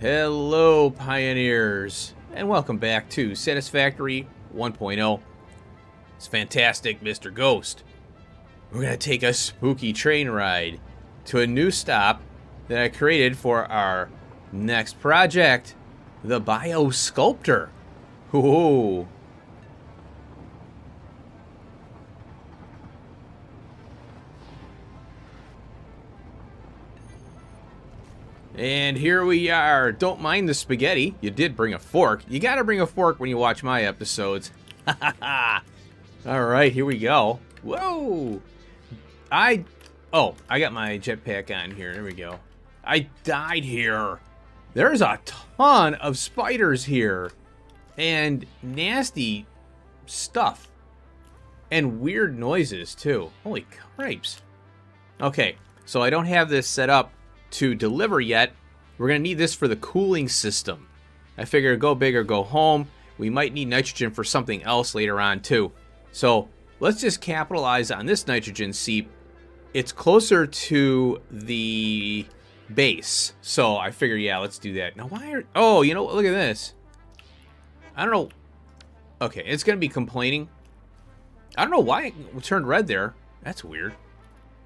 Hello, pioneers, and welcome back to Satisfactory 1.0. It's fantastic, Mr. Ghost. We're going to take a spooky train ride to a new stop that I created for our next project, the Biosculptor. Ooh. And here we are. Don't mind the spaghetti. You did bring a fork. You gotta bring a fork when you watch my episodes. Alright, here we go. Whoa! I got my jetpack on here. There we go. I died here. There's a ton of spiders here. And nasty stuff. And weird noises, too. Holy cripes. Okay, so I don't have this set up to deliver yet. We're gonna need this for the cooling system. I figure go big or go home. We might need nitrogen for something else later on too. So let's just capitalize on this nitrogen seep. It's closer to the base. So I figure, yeah, let's do that. Now oh, you know, look at this. I don't know. Okay, it's gonna be complaining. I don't know why it turned red there. That's weird.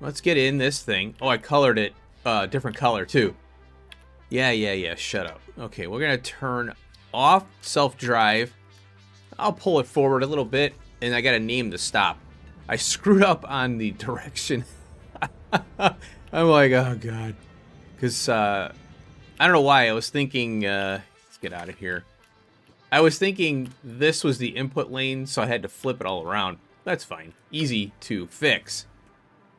Let's get in this thing. Oh, I colored it different color too. Yeah, shut up. Okay, we're gonna turn off self-drive. I'll pull it forward a little bit, and I gotta name the stop. I screwed up on the direction. I'm like, oh god. Because, I don't know why, I was thinking, let's get out of here. I was thinking this was the input lane, so I had to flip it all around. That's fine. Easy to fix.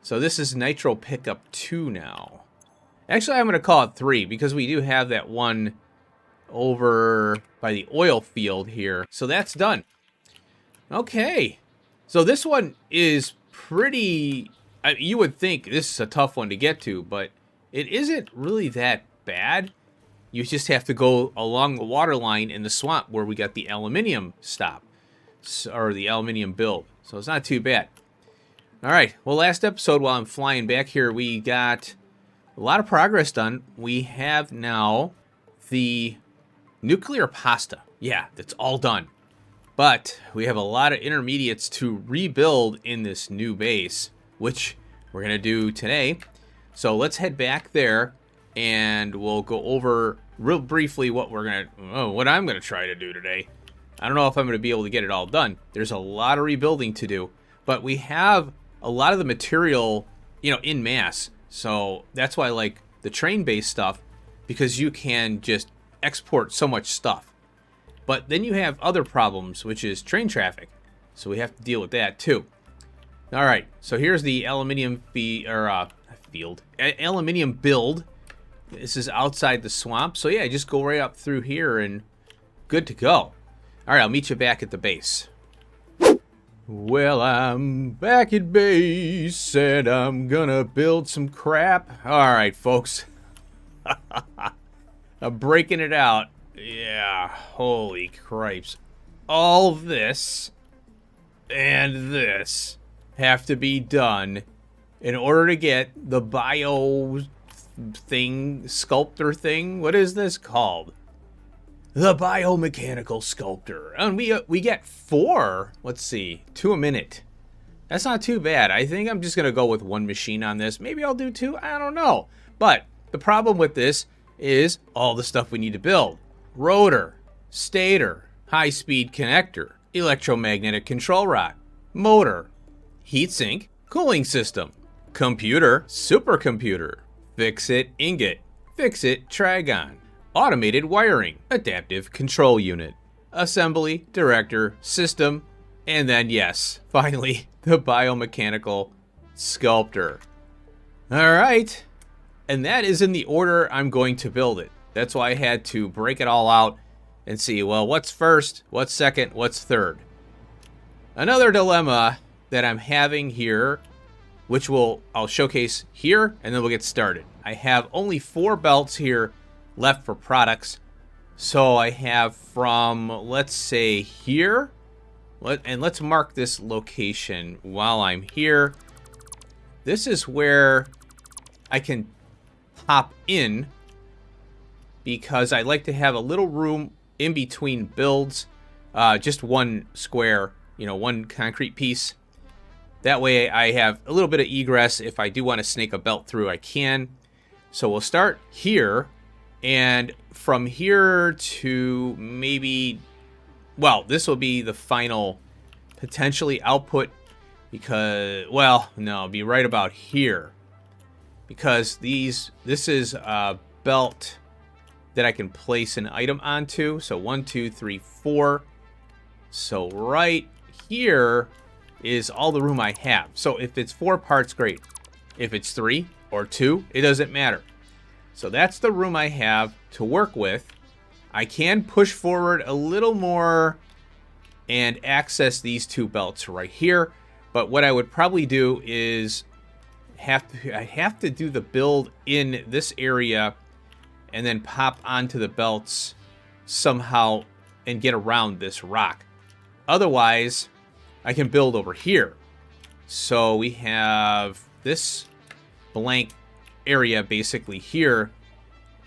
So this is Nitro Pickup 2 now. Actually, I'm going to call it 3 because we do have that one over by the oil field here. So that's done. Okay. So this one is pretty... you would think this is a tough one to get to, but it isn't really that bad. You just have to go along the water line in the swamp where we got the aluminium stop. Or the aluminium build. So it's not too bad. Alright, well, last episode while I'm flying back here, we got a lot of progress done. We have now the nuclear pasta. Yeah, that's all done. But we have a lot of intermediates to rebuild in this new base, which we're going to do today. So let's head back there, and we'll go over real briefly what I'm going to try to do today. I don't know if I'm going to be able to get it all done. There's a lot of rebuilding to do, but we have a lot of the material, in mass. So that's why I like the train-based stuff, because you can just export so much stuff. But then you have other problems, which is train traffic. So we have to deal with that too. All right, so here's the aluminium aluminium build. This is outside the swamp. So yeah, just go right up through here and good to go. All right, I'll meet you back at the base. Well, I'm back at base, and I'm gonna build some crap. Alright, folks. I'm breaking it out. Yeah, holy cripes. All this and this have to be done in order to get the sculptor thing. What is this called? The biomechanical sculptor. And we get 4, let's see, 2 a minute. That's not too bad. I think I'm just going to go with 1 machine on this. Maybe I'll do 2, I don't know. But the problem with this is all the stuff we need to build. Rotor, stator, high-speed connector, electromagnetic control rod, motor, heatsink, cooling system, computer, supercomputer, fix-it ingot, fix-it trigon, automated wiring, adaptive control unit, assembly, director, system, and then, yes, finally, the biomechanical sculptor. Alright, and that is in the order I'm going to build it. That's why I had to break it all out and see, well, what's first, what's second, what's third. Another dilemma that I'm having here, which I'll showcase here, and then we'll get started. I have only 4 belts here left for products. So I have from, let's say, here. And let's mark this location while I'm here. This is where I can pop in because I like to have a little room in between builds. Just one square, one concrete piece. That way I have a little bit of egress. If I do want to snake a belt through, I can. So we'll start here. And from here to maybe... Well, this will be the final potentially output. Because... Well, no, it'll be right about here. Because this is a belt that I can place an item onto. So 1, 2, 3, 4. So right here is all the room I have. So if it's 4 parts, great. If it's 3 or 2, it doesn't matter. So that's the room I have to work with. I can push forward a little more and access these 2 belts right here. But what I would probably do is I have to do the build in this area and then pop onto the belts somehow and get around this rock. Otherwise, I can build over here. So we have this blank area basically here,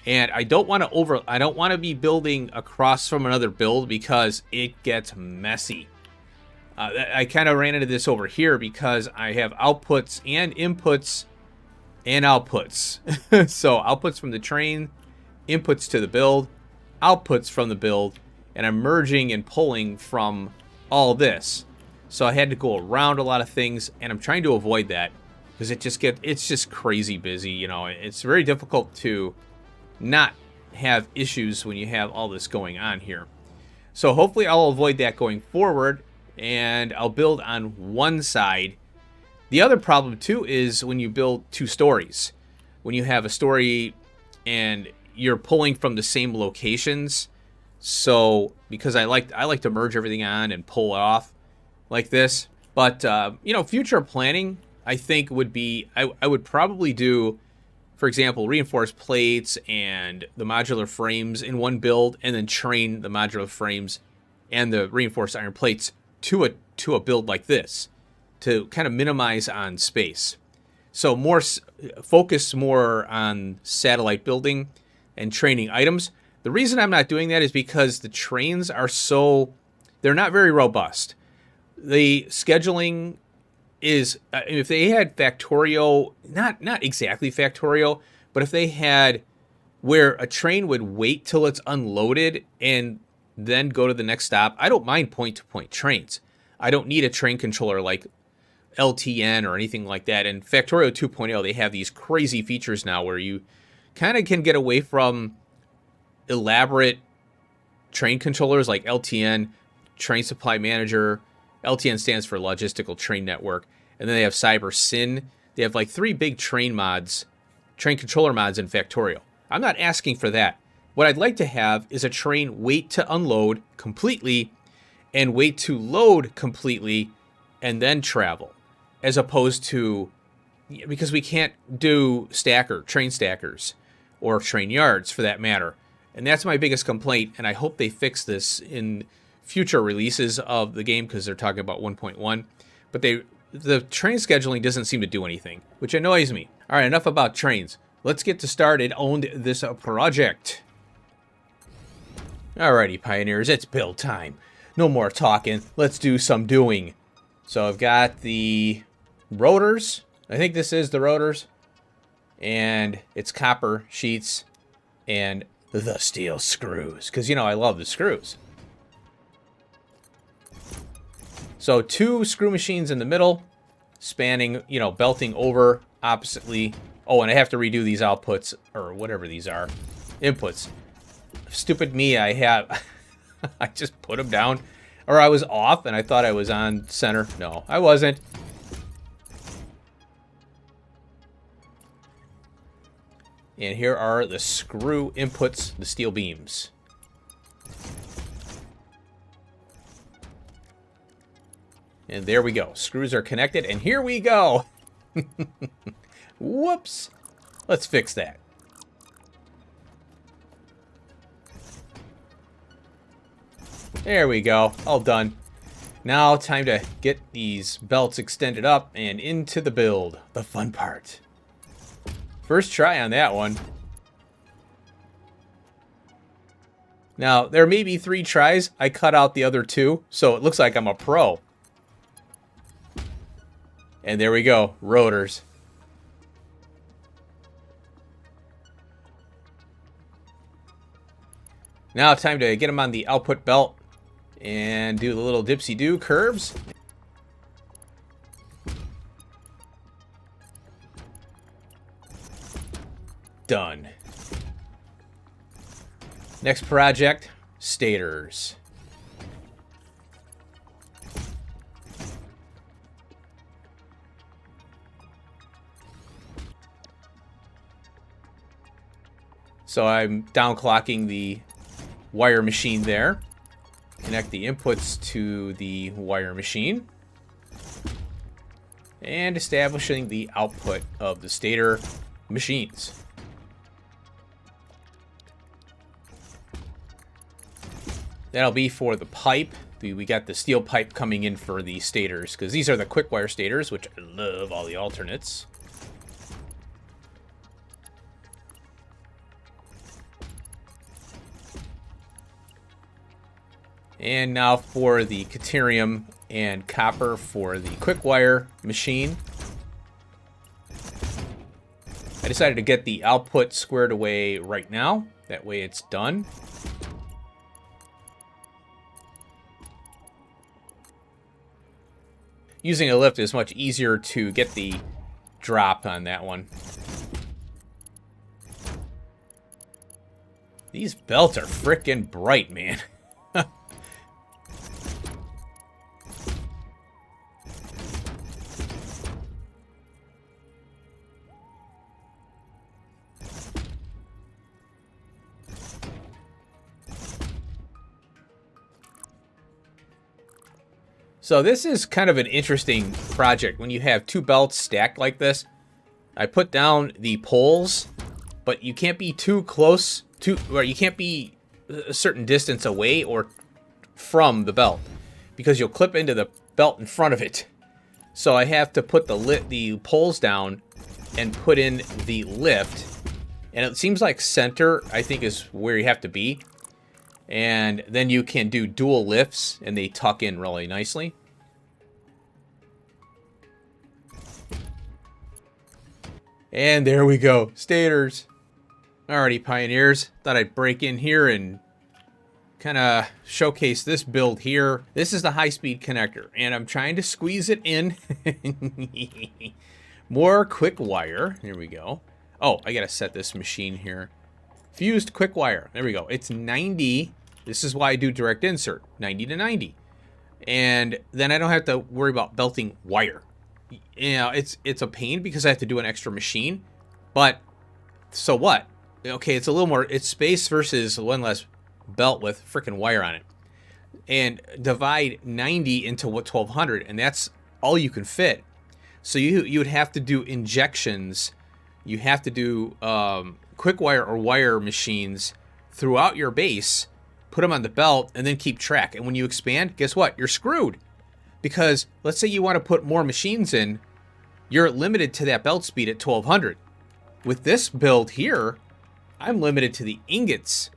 and I don't want to be building across from another build because it gets messy. I kind of ran into this over here because I have outputs and inputs and outputs. So outputs from the train, inputs to the build, outputs from the build, and I'm merging and pulling from all this. So I had to go around a lot of things, and I'm trying to avoid that because it's just crazy busy. It's very difficult to not have issues when you have all this going on here. So hopefully I'll avoid that going forward, and I'll build on one side. The other problem too is when you build 2 stories. When you have a story and you're pulling from the same locations. So because I like to merge everything on and pull off like this. But future planning I think would be I would probably do, for example, reinforced plates and the modular frames in one build, and then train the modular frames and the reinforced iron plates to a build like this to kind of minimize on space. So focus more on satellite building and training items. The reason I'm not doing that is because the trains are they're not very robust. The scheduling is, if they had Factorio, not exactly Factorio, but if they had where a train would wait till it's unloaded and then go to the next stop, I don't mind point-to-point trains. I don't need a train controller like LTN or anything like that. And Factorio 2.0, they have these crazy features now where you kind of can get away from elaborate train controllers like LTN, Train Supply Manager. LTN stands for Logistical Train Network. And then they have Cyber Syn. They have like 3 big train controller mods in Factorio. I'm not asking for that. What I'd like to have is a train wait to unload completely and wait to load completely and then travel. As opposed to, because we can't do train stackers or train yards for that matter. And that's my biggest complaint, and I hope they fix this in future releases of the game because they're talking about 1.1. But the train scheduling doesn't seem to do anything, which annoys me. All right, enough about trains. Let's get started on this project. Alrighty, Pioneers, it's build time. No more talking, let's do some doing. So I've got the rotors. I think this is the rotors. And it's copper sheets and the steel screws. Because, I love the screws. So 2 screw machines in the middle, spanning, belting over oppositely. Oh, and I have to redo these outputs, or whatever these are. Inputs. Stupid me, I just put them down. Or I was off and I thought I was on center. No, I wasn't. And here are the screw inputs, the steel beams. And there we go. Screws are connected, and here we go. Whoops. Let's fix that. There we go. All done. Now, time to get these belts extended up and into the build. The fun part. First try on that one. Now, there may be 3 tries. I cut out the other 2, so it looks like I'm a pro. And there we go, rotors. Now time to get them on the output belt and do the little dipsy-do curves. Done. Next project, stators. So I'm downclocking the wire machine there. Connect the inputs to the wire machine. And establishing the output of the stator machines. That'll be for the pipe. We got the steel pipe coming in for the stators, because these are the quick wire stators, which I love all the alternates. And now for the Caterium and copper for the quick wire machine. I decided to get the output squared away right now. That way it's done. Using a lift is much easier to get the drop on that one. These belts are frickin' bright, man. So this is kind of an interesting project when you have 2 belts stacked like this. I put down the poles, but you can't be too close to, or you can't be a certain distance away or from the belt, because you'll clip into the belt in front of it. So I have to put the poles down and put in the lift, and it seems like center, I think, is where you have to be. And then you can do dual lifts, and they tuck in really nicely. And there we go, stators. Alrighty, pioneers. Thought I'd break in here and kind of showcase this build here. This is the high-speed connector, and I'm trying to squeeze it in. More quick wire. Here we go. Oh, I gotta set this machine here. Fused quick wire. There we go. It's 90. This is why I do direct insert. 90 to 90. And then I don't have to worry about belting wire. You know, it's a pain because I have to do an extra machine. But so what? Okay, it's a little more, it's space versus one less belt with freaking wire on it. And divide 90 into what 1200, and that's all you can fit. So you would have to do injections. You have to do quick wire or wire machines throughout your base, put them on the belt, and then keep track. And when you expand, guess what? You're screwed. Because let's say you want to put more machines in, you're limited to that belt speed at 1200. With this build here, I'm limited to the ingots.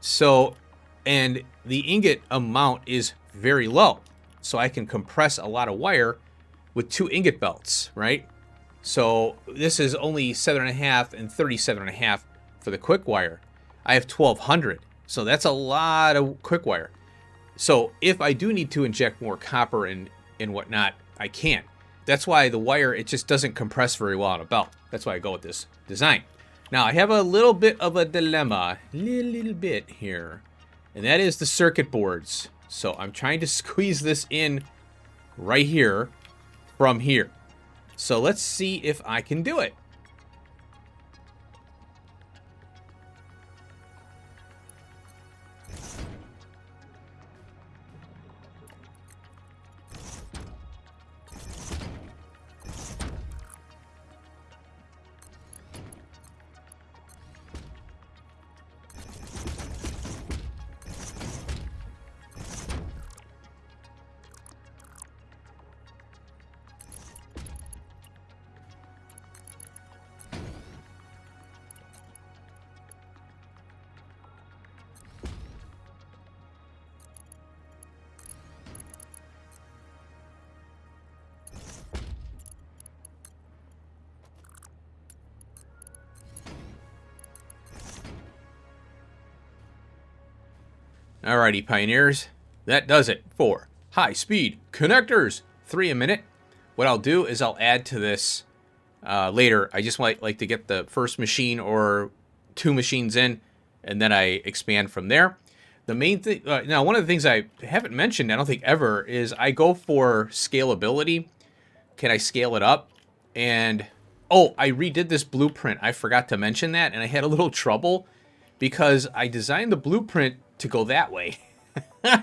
So, and the ingot amount is very low. So I can compress a lot of wire with 2 ingot belts, right? So this is only 7.5 and 37.5 for the quick wire. I have 1200, so that's a lot of quick wire. So if I do need to inject more copper and whatnot, I can. That's why the wire, it just doesn't compress very well on a belt. That's why I go with this design. Now I have a little bit of a dilemma, little bit here, and that is the circuit boards. So I'm trying to squeeze this in right here from here. So let's see if I can do it. Alrighty, pioneers. That does it for high-speed connectors. 3 a minute. What I'll do is I'll add to this later. I just might like to get the first machine or 2 machines in, and then I expand from there. The main thing, now one of the things I haven't mentioned, I don't think ever, is I go for scalability. Can I scale it up? And, oh, I redid this blueprint. I forgot to mention that, and I had a little trouble because I designed the blueprint to go that way.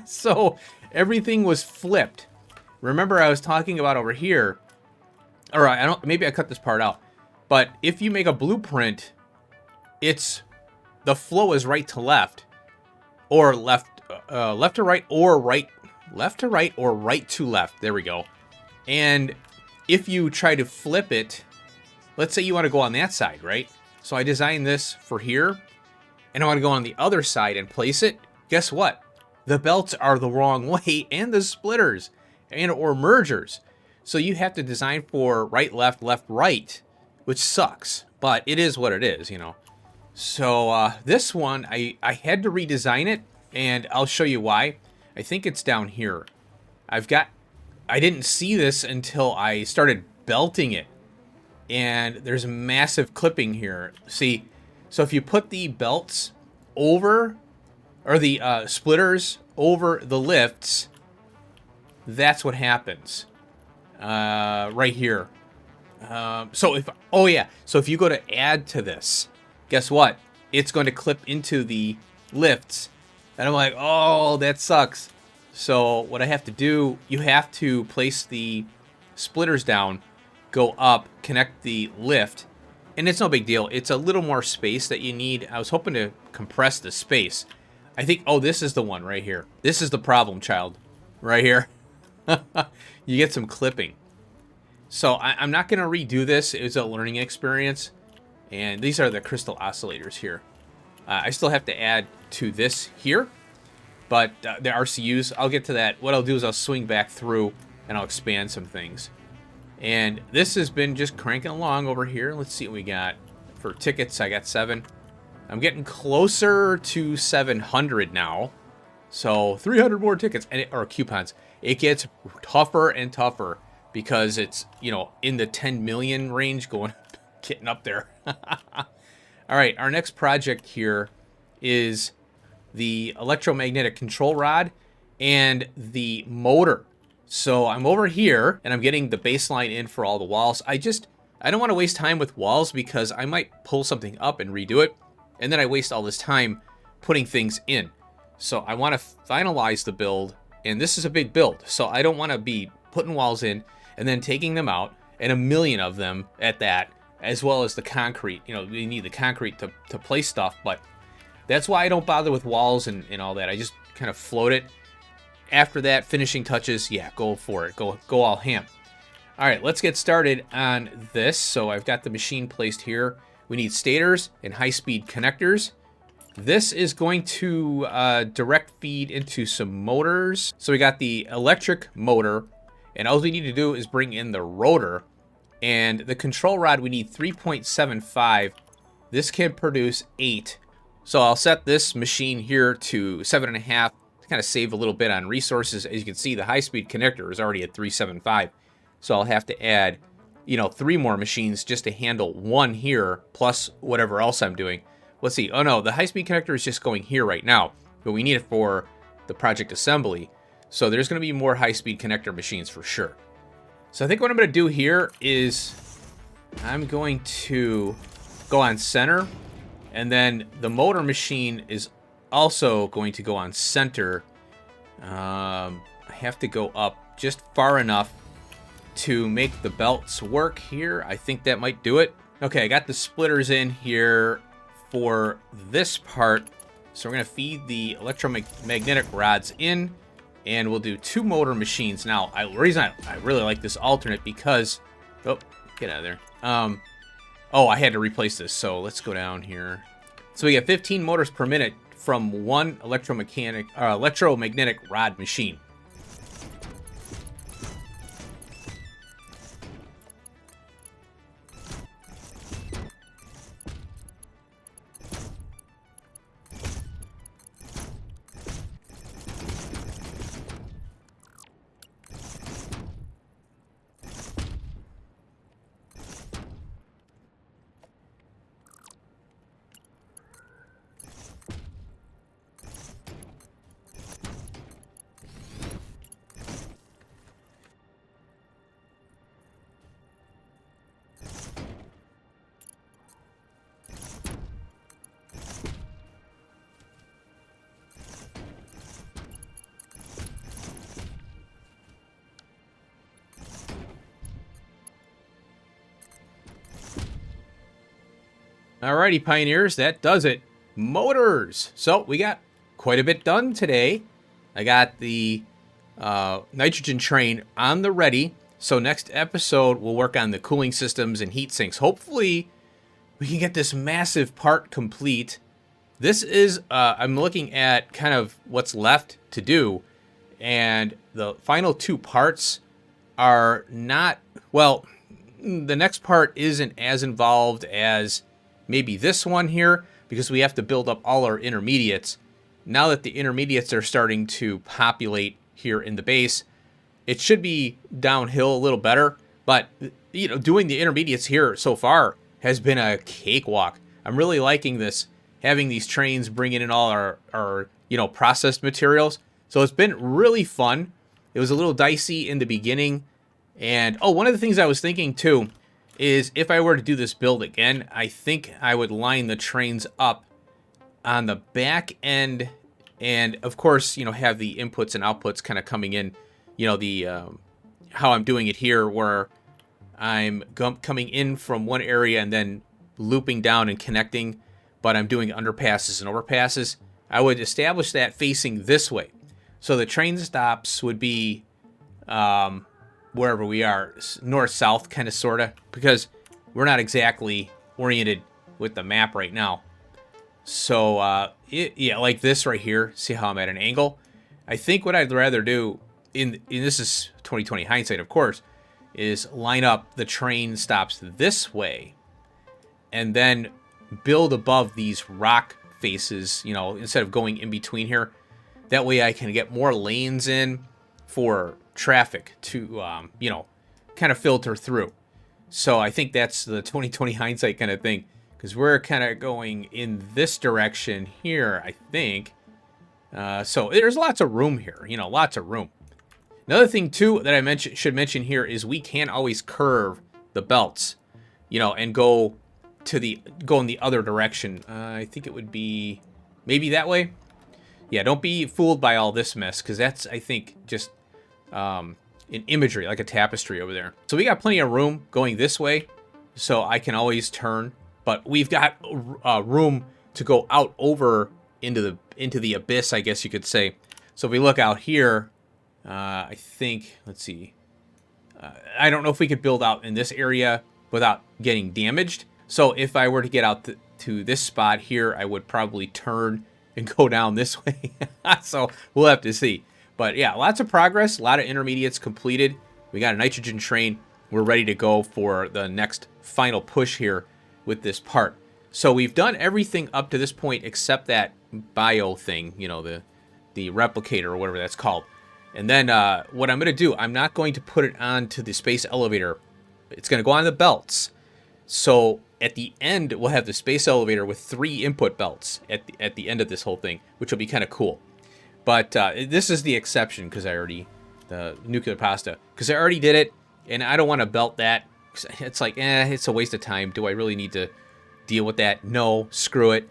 So everything was flipped. Remember I was talking about over here, or I don't, maybe I cut this part out, but if you make a blueprint, the flow is right to left, or left to right, or left to right, or right to left. There we go. And if you try to flip it, let's say you want to go on that side, right? So I designed this for here, and I want to go on the other side and place it. Guess what? The belts are the wrong way, and the splitters, and or mergers. So you have to design for right, left, left, right, which sucks. But it is what it is, you know. So this one, I had to redesign it, and I'll show you why. I think it's down here. I didn't see this until I started belting it. And there's massive clipping here. See, so if you put the belts over, or the splitters over the lifts, that's what happens. Right here. So if you go to add to this, guess what? It's going to clip into the lifts. And I'm like, oh, that sucks. So what I have to do, you have to place the splitters down, go up, connect the lift, and it's no big deal. It's a little more space that you need. I was hoping to compress the space. I think, oh, this is the one right here. This is the problem child right here. You get some clipping. So I'm not going to redo this. It was a learning experience. And these are the crystal oscillators here. I still have to add to this here. But the RCUs, I'll get to that. What I'll do is I'll swing back through and I'll expand some things. And this has been just cranking along over here. Let's see what we got. For tickets, I got 7. I'm getting closer to 700 now. So 300 more tickets, or coupons. It gets tougher and tougher because it's, you know, in the 10 million range, getting up there. All right, our next project here is the electromagnetic control rod and the motor. So I'm over here and I'm getting the baseline in for all the walls. I don't want to waste time with walls because I might pull something up and redo it. And then I waste all this time putting things in. So I want to finalize the build, and this is a big build. So I don't want to be putting walls in and then taking them out, and a million of them at that, as well as the concrete. You know, we need the concrete to place stuff, but that's why I don't bother with walls and all that. I just kind of float it. After that, finishing touches, yeah, go for it. Go all ham. All right, let's get started on this. So I've got the machine placed here. We need stators and high-speed connectors. This is going to direct feed into some motors. So we got the electric motor, and all we need to do is bring in the rotor. And the control rod, we need 3.75. This can produce 8. So I'll set this machine here to 7.5 to kind of save a little bit on resources. As you can see, the high-speed connector is already at 3.75. So I'll have to add, 3 more machines just to handle one here, plus whatever else I'm doing. Let's see. Oh no, the high-speed connector is just going here right now, but we need it for the project assembly. So there's going to be more high-speed connector machines for sure. So I think what I'm going to do here is I'm going to go on center, and then the motor machine is also going to go on center. I have to go up just far enough to make the belts work here. I think that might do it. Okay, I got the splitters in here for this part. So we're going to feed the electromagnetic rods in, and we'll do 2 motor machines. Now, the reason I really like this alternate because... Oh, get out of there. Oh, I had to replace this, so let's go down here. So we get 15 motors per minute from one electromagnetic rod machine. Alrighty, Pioneers, that does it. Motors. So we got quite a bit done today. I got the nitrogen train on the ready. So next episode, we'll work on the cooling systems and heat sinks. Hopefully, we can get this massive part complete. This is, I'm looking at kind of what's left to do. And the final two parts are not, well, the next part isn't as involved as maybe this one here, because we have to build up all our intermediates. Now that the intermediates are starting to populate here in the base, it should be downhill a little better. But, you know, doing the intermediates here so far has been a cakewalk. I'm really liking this, having these trains bringing in all our you know, processed materials. So it's been really fun. It was a little dicey in the beginning. And, oh, one of the things I was thinking, too, is if I were to do this build again, I think I would line the trains up on the back end and, of course, you know, have the inputs and outputs kind of coming in, you know, the how I'm doing it here, where I'm coming in from one area and then looping down and connecting, but I'm doing underpasses and overpasses. I would establish that facing this way. So the train stops would be wherever we are, north-south kind of, sort of, because we're not exactly oriented with the map right now. So, yeah, like this right here, see how I'm at an angle? I think what I'd rather do, in this is 2020 hindsight, of course, is line up the train stops this way, and then build above these rock faces, you know, instead of going in between here. That way I can get more lanes in for traffic to, you know, kind of filter through. So I think that's the 2020 hindsight kind of thing, because we're kind of going in this direction here, I think. So there's lots of room here, you know, lots of room. Another thing, too, that I should mention here is we can always curve the belts, you know, and go in the other direction. I think it would be maybe that way. Yeah, don't be fooled by all this mess, because that's, I think, just an imagery, like a tapestry over there. So we got plenty of room going this way, so I can always turn. But we've got room to go out over into the abyss, I guess you could say. So if we look out here, I think, let's see. I don't know if we could build out in this area without getting damaged. So if I were to get out to this spot here, I would probably turn and go down this way. So we'll have to see. But yeah, lots of progress, a lot of intermediates completed. We got a nitrogen train. We're ready to go for the next final push here with this part. So we've done everything up to this point except that bio thing, you know, the replicator or whatever that's called. And then what I'm going to do, I'm not going to put it onto the space elevator. It's going to go on the belts. So at the end, we'll have the space elevator with 3 input belts at the end of this whole thing, which will be kind of cool. But this is the exception, because the nuclear pasta, because I already did it, and I don't want to belt that. It's like, it's a waste of time. Do I really need to deal with that? No, screw it.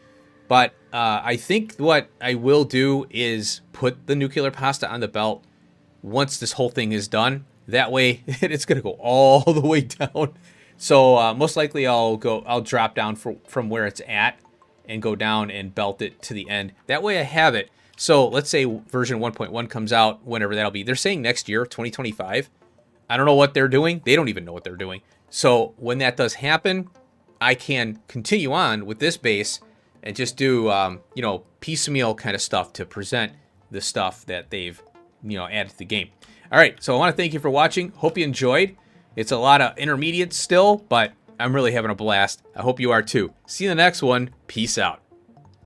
But I think what I will do is put the nuclear pasta on the belt once this whole thing is done. That way, it's going to go all the way down. So most likely I'll drop down from where it's at and go down and belt it to the end. That way I have it. So let's say version 1.1 comes out, whenever that'll be. They're saying next year, 2025. I don't know what they're doing. They don't even know what they're doing. So when that does happen, I can continue on with this base and just do, you know, piecemeal kind of stuff to present the stuff that they've, you know, added to the game. All right, so I want to thank you for watching. Hope you enjoyed. It's a lot of intermediates still, but I'm really having a blast. I hope you are too. See you in the next one. Peace out.